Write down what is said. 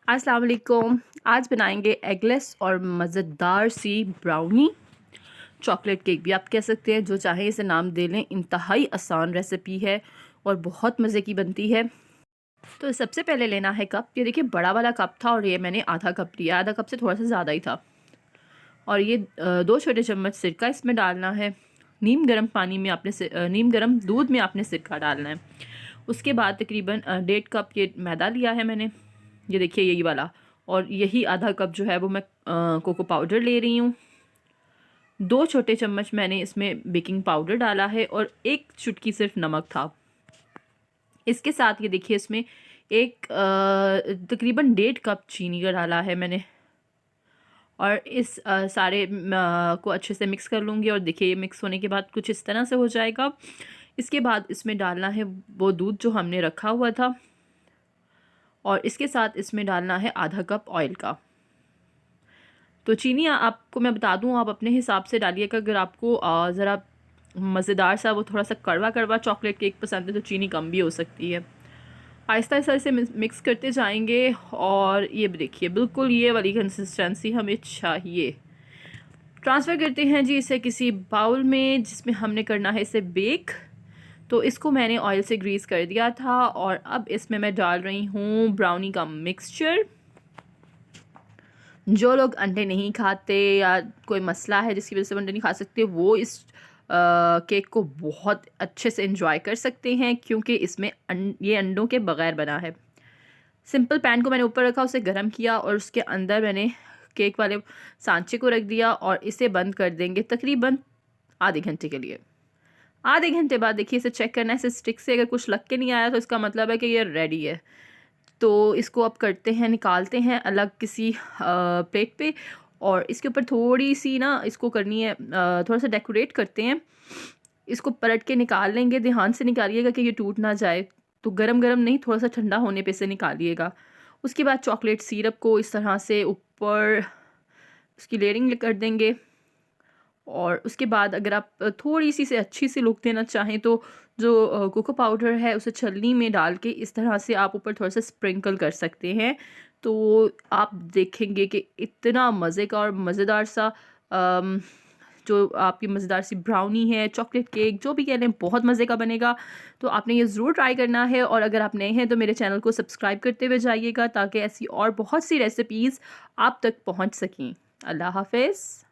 अस्सलाम वालेकुम। आज बनाएंगे एगलेस और मज़ेदार सी ब्राउनी चॉकलेट केक भी आप कह सकते हैं, जो चाहें इसे नाम दे लें। इंतहाई आसान रेसिपी है और बहुत मज़े की बनती है। तो सबसे पहले लेना है कप। ये देखिए बड़ा वाला कप था और ये मैंने आधा कप लिया, आधा कप से थोड़ा सा ज़्यादा ही था। और ये 2 छोटे चम्मच सिरका इसमें डालना है। नीम गर्म पानी में आपने नीम गर्म दूध में आपने सिरका डालना है। उसके बाद तकरीबन 1.5 कप ये मैदा लिया है मैंने, ये देखिए यही वाला। और यही आधा कप जो है वो मैं कोको पाउडर ले रही हूँ। 2 छोटे चम्मच मैंने इसमें बेकिंग पाउडर डाला है और 1 चुटकी सिर्फ नमक था। इसके साथ ये देखिए इसमें एक तकरीबन 1.5 कप चीनी का डाला है मैंने। और इस सारे को अच्छे से मिक्स कर लूँगी। और देखिए ये मिक्स होने के बाद कुछ इस तरह से हो जाएगा। इसके बाद इसमें डालना है वो दूध जो हमने रखा हुआ था, और इसके साथ इसमें डालना है आधा कप ऑयल का। तो चीनी आपको मैं बता दूं, आप अपने हिसाब से डालिएगा। अगर आपको ज़रा मज़ेदार सा, वो थोड़ा सा कड़वा कड़वा चॉकलेट केक पसंद है तो चीनी कम भी हो सकती है। आहिस्ता आहिस्ता इसे मिक्स करते जाएंगे। और ये देखिए बिल्कुल ये वाली कंसिस्टेंसी हमें चाहिए। ट्रांसफ़र करते हैं जी इसे किसी बाउल में, जिसमें हमने करना है इसे बेक। तो इसको मैंने ऑयल से ग्रीस कर दिया था और अब इसमें मैं डाल रही हूँ ब्राउनी का मिक्सचर। जो लोग अंडे नहीं खाते या कोई मसला है जिसकी वजह से वो अंडे नहीं खा सकते, वो इस केक को बहुत अच्छे से एंजॉय कर सकते हैं, क्योंकि इसमें ये अंडों के बग़ैर बना है। सिंपल पैन को मैंने ऊपर रखा, उसे गर्म किया और उसके अंदर मैंने केक वाले सांचे को रख दिया और इसे बंद कर देंगे तकरीबन आधे घंटे के लिए। आधे घंटे बाद देखिए इसे चेक करना है। इसे स्टिक से अगर कुछ लग के नहीं आया तो इसका मतलब है कि ये रेडी है। तो इसको अब करते हैं, निकालते हैं अलग किसी प्लेट पे। और इसके ऊपर थोड़ी सी ना इसको करनी है, थोड़ा सा डेकोरेट करते हैं। इसको पलट के निकाल लेंगे, ध्यान से निकालिएगा कि ये टूट ना जाए। तो गरम गरम नहीं, थोड़ा सा ठंडा होने पे से निकालिएगा। उसके बाद चॉकलेट सिरप को इस तरह से ऊपर उसकी लेयरिंग कर देंगे। और उसके बाद अगर आप थोड़ी सी से अच्छी सी लुक देना चाहें तो जो कोको पाउडर है उसे छलनी में डाल के इस तरह से आप ऊपर थोड़ा सा स्प्रिंकल कर सकते हैं। तो आप देखेंगे कि इतना मज़े का और मज़ेदार सा जो आपकी मज़ेदार सी ब्राउनी है, चॉकलेट केक जो भी कह लें, बहुत मज़े का बनेगा। तो आपने ये ज़रूर ट्राई करना है। और अगर आप नए हैं तो मेरे चैनल को सब्सक्राइब करते हुए जाइएगा, ताकि ऐसी और बहुत सी रेसिपीज़ आप तक पहुँच सकें। अल्लाह हाफ़िज़।